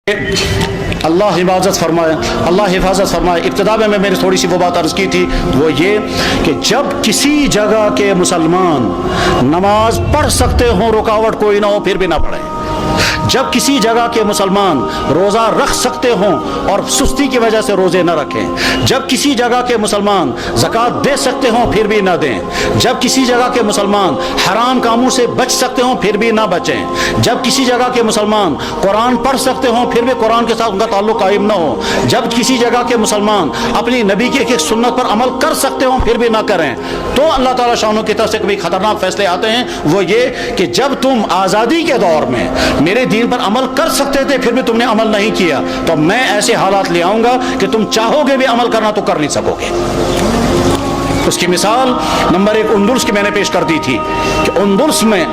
اللہ حفاظت فرمائے ابتدا میں میری تھوڑی سی وہ بات عرض کی تھی، وہ یہ کہ جب کسی جگہ کے مسلمان نماز پڑھ سکتے ہوں، رکاوٹ کوئی نہ ہو، پھر بھی نہ پڑھیں۔ جب کسی جگہ کے مسلمان روزہ رکھ سکتے ہوں اور سستی کی وجہ سے روزے نہ رکھیں، جب کسی جگہ کے مسلمان زکوٰۃ دے سکتے ہوں پھر بھی نہ دیں، جب کسی جگہ کے مسلمان حرام کاموں سے بچ سکتے ہوں پھر بھی نہ بچیں، جب کسی جگہ کے مسلمان قرآن پڑھ سکتے ہوں پھر بھی قرآن کے ساتھ ان کا تعلق قائم نہ ہو، جب کسی جگہ کے مسلمان اپنی نبی کی ایک سنت پر عمل کر سکتے ہوں پھر بھی نہ کریں، تو اللہ تعالیٰ شانوں کی طرف سے کبھی خطرناک فیصلے آتے ہیں۔ وہ یہ کہ جب تم آزادی کے دور میں میرے دین پر عمل کر سکتے تھے پھر بھی تم نے عمل نہیں کیا، تو میں ایسے حالات لے آؤں گا کہ تم چاہو گے بھی عمل کرنا تو کر نہیں سکو گے۔ اس کی مثال نمبر 1 اندلس کی میں نے پیش کر دی تھی کہ اندلس میں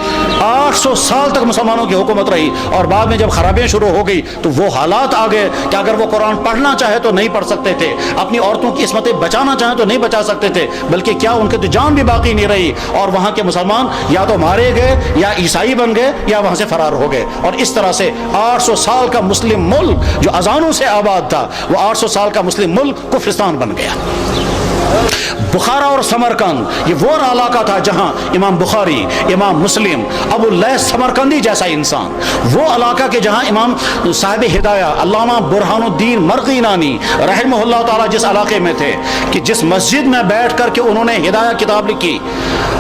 800 سال تک مسلمانوں کی حکومت رہی، اور بعد میں جب خرابیاں شروع ہو گئی تو وہ حالات آ گئے کہ اگر وہ قرآن پڑھنا چاہے تو نہیں پڑھ سکتے تھے، اپنی عورتوں کی عصمتیں بچانا چاہیں تو نہیں بچا سکتے تھے، بلکہ کیا ان کے تو جان بھی باقی نہیں رہی، اور وہاں کے مسلمان یا تو مارے گئے یا عیسائی بن گئے یا وہاں سے فرار ہو گئے، اور اس طرح سے 800 سال کا مسلم ملک جو اذانوں سے آباد تھا وہ 800 سال کا مسلم ملک کفرستان بن گیا۔ بخارا اور سمرقند یہ وہ علاقہ تھا جہاں امام بخاری، امام مسلم، ابو اللیث سمرقندی جیسا انسان، وہ علاقہ کے جہاں امام صاحب ہدایہ علامہ برہان الدین مرغینانی رحمہ اللہ تعالیٰ جس علاقے میں تھے کہ جس مسجد میں بیٹھ کر کے انہوں نے ہدایہ کتاب لکھی،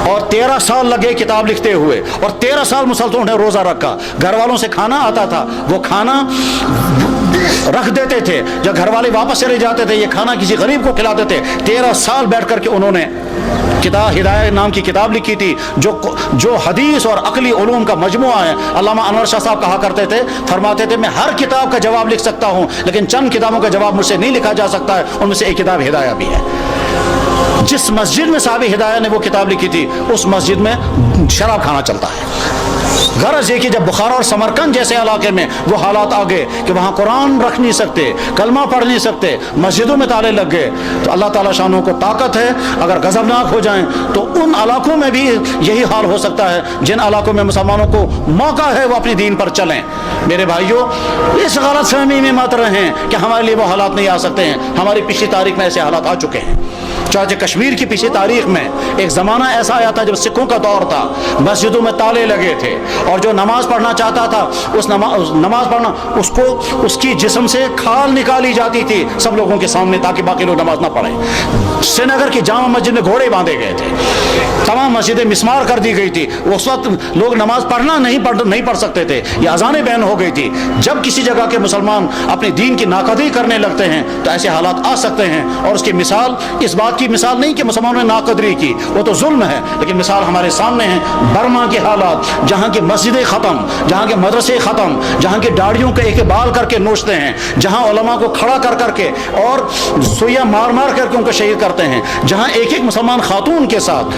اور 13 سال لگے کتاب لکھتے ہوئے، اور 13 سال مسلسل نے روزہ رکھا، گھر والوں سے کھانا آتا تھا، وہ کھانا رکھ دیتے تھے، جب گھر والے واپس چلے جاتے تھے یہ کھانا کسی غریب کو کھلاتے تھے۔ 13 سال بیٹھ کر کے انہوں نے کتاب ہدایہ نام کی کتاب لکھی تھی جو حدیث اور عقلی علوم کا مجموعہ ہے۔ علامہ انور شاہ صاحب کہا کرتے تھے، فرماتے تھے میں ہر کتاب کا جواب لکھ سکتا ہوں لیکن چند کتابوں کا جواب مجھ سے نہیں لکھا جا سکتا ہے، ان میں سے ایک کتاب ہدایہ بھی ہے۔ جس مسجد میں صاحب ہدایہ نے وہ کتاب لکھی تھی اس مسجد میں شراب کھانا چلتا ہے۔ غرض یہ کہ جب بخارا اور سمرقند جیسے علاقے میں وہ حالات آ گئے کہ وہاں قرآن رکھ نہیں سکتے، کلمہ پڑھ نہیں سکتے، مسجدوں میں تالے لگ گئے، تو اللہ تعالیٰ شانوں کو طاقت ہے، اگر غضبناک ہو جائیں تو ان علاقوں میں بھی یہی حال ہو سکتا ہے جن علاقوں میں مسلمانوں کو موقع ہے وہ اپنی دین پر چلیں۔ میرے بھائیوں، اس غلط فہمی میں مت رہیں کہ ہمارے لیے وہ حالات نہیں آ سکتے ہیں، ہماری پچھلی تاریخ میں ایسے حالات آ چکے ہیں۔ چاہے کشمیر کی پچھلی تاریخ میں ایک زمانہ ایسا آیا تھا جب سکھوں کا دور تھا، مسجدوں میں تالے لگے تھے، اور جو نماز پڑھنا چاہتا تھا اس نماز پڑھنا اس کی جسم سے کھال نکالی جاتی تھی سب لوگوں کے سامنے تاکہ باقی لوگ نماز نہ پڑھیں۔ سری نگر کی جامع مسجد میں گھوڑے باندھے گئے تھے، تمام مسجدیں مسمار کر دی گئی تھی، اس وقت لوگ نماز پڑھنا نہیں پڑھ سکتے تھے، یہ اذانیں بین ہو گئی تھی۔ جب کسی جگہ کے مسلمان اپنی دین کی ناقدری کرنے لگتے ہیں تو ایسے حالات آ سکتے ہیں، اور اس کی مثال اس بات کی مثال نہیں کہ مسلمانوں نے ناقدری کی، وہ تو ظلم ہے، لیکن مثال ہمارے سامنے ہے برما کے حالات، جہاں کی مسجدیں ختم، جہاں کے مدرسے ختم، جہاں کے داڑھیوں کے ایک بال کر کے نوچتے ہیں، جہاں علماء کو کھڑا کر کر کے اور سوئیاں مار مار کر کے ان کو شہید کرتے ہیں، جہاں ایک ایک مسلمان خاتون کے ساتھ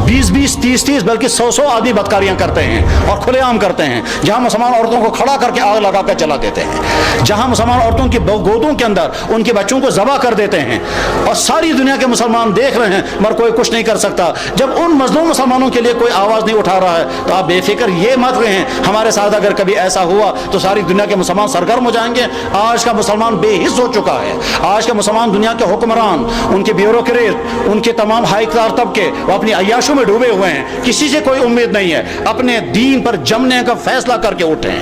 20 30 بلکہ 100 آدمی بدکاریاں کرتے ہیں اور کھلے عام کرتے ہیں، جہاں مسلمان عورتوں کو کھڑا کر کے آگ لگا کر جلا دیتے ہیں، جہاں مسلمان عورتوں کی گودوں کے اندر ان کے بچوں کو ذبح کر دیتے ہیں، اور ساری دنیا کے مسلمان دیکھ رہے ہیں مگر کوئی کچھ نہیں کر سکتا۔ جب ان مظلوم مسلمانوں کے لیے کوئی آواز نہیں اٹھا رہا ہے تو آپ بے فکر یہ مت رہیں ہمارے ساتھ اگر کبھی ایسا ہوا تو ساری دنیا کے مسلمان سرگرم ہو جائیں گے۔ آج کا مسلمان بے حس ہو چکا ہے، آج کا مسلمان دنیا کے حکمران، ان کے بیوروکریٹ، ان کے تمام ہائی کلاس طبقے وہ اپنی عیاشوں میں ڈوبے ہوئے ہیں، کسی سے کوئی امید نہیں ہے۔ اپنے دین پر جمنے کا فیصلہ کر کے اٹھیں،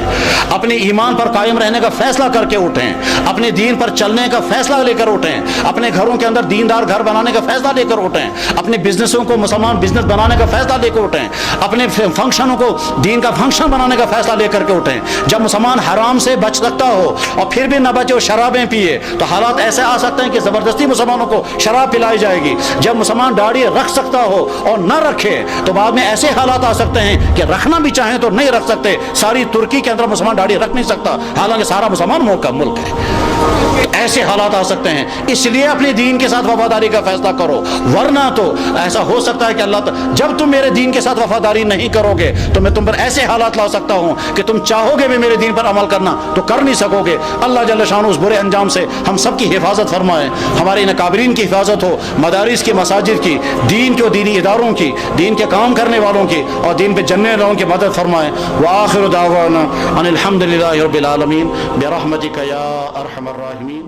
اپنے ایمان پر قائم رہنے کا فیصلہ کر کے اٹھیں، اپنے دین پر چلنے کا فیصلہ لے کر اٹھیں، اپنے گھروں کے اندر دیندار گھر بنانے کا فیصلہ لے کر اٹھیں، اپنے بزنسوں کو مسلمان بزنس بنانے کا فیصلہ لے کر اٹھیں، اپنے فنکشنوں کو دین کا فنکشن بنانے کا فیصلہ لے کر کے اٹھیں۔ جب مسلمان حرام سے بچ سکتا ہو اور پھر بھی نہ بچے اور شرابیں پیے تو حالات ایسے آ سکتے ہیں کہ زبردستی مسلمانوں کو شراب پلائی جائے گی۔ جب مسلمان داڑھی رکھ سکتا ہو اور نہ رکھے تو بعد میں ایسے حالات آ سکتے ہیں کہ رکھنا بھی چاہیں تو نہیں رکھ سکتے۔ ساری ترکی کے اندر مسلمان داڑھی رکھ نہیں سکتا، حالانکہ سارا مسلمان ملک ہے۔ ایسے حالات آ سکتے ہیں، اس لیے اپنے دین کے ساتھ وفاداری کا فیصلہ کرو، ورنہ تو ایسا ہو سکتا ہے کہ اللہ جب تم میرے دین کے ساتھ وفاداری نہیں کرو گے تو میں تم پر ایسے حالات لا سکتا ہوں کہ تم چاہو گے بھی میرے دین پر عمل کرنا تو کر نہیں سکو گے۔ اللہ جل شانہ اس برے انجام سے ہم سب کی حفاظت فرمائے، ہمارے ان اکابرین کی حفاظت ہو، مدارس کی، مساجد کی، دین کے و دینی اداروں کی، دین کے کام کرنے والوں کی اور دین پہ جننے والوں کی مدد فرمائے۔ وآخر دعوانا ان الحمد للہ رب العالمین برحمتک یا ارحم الراحمین۔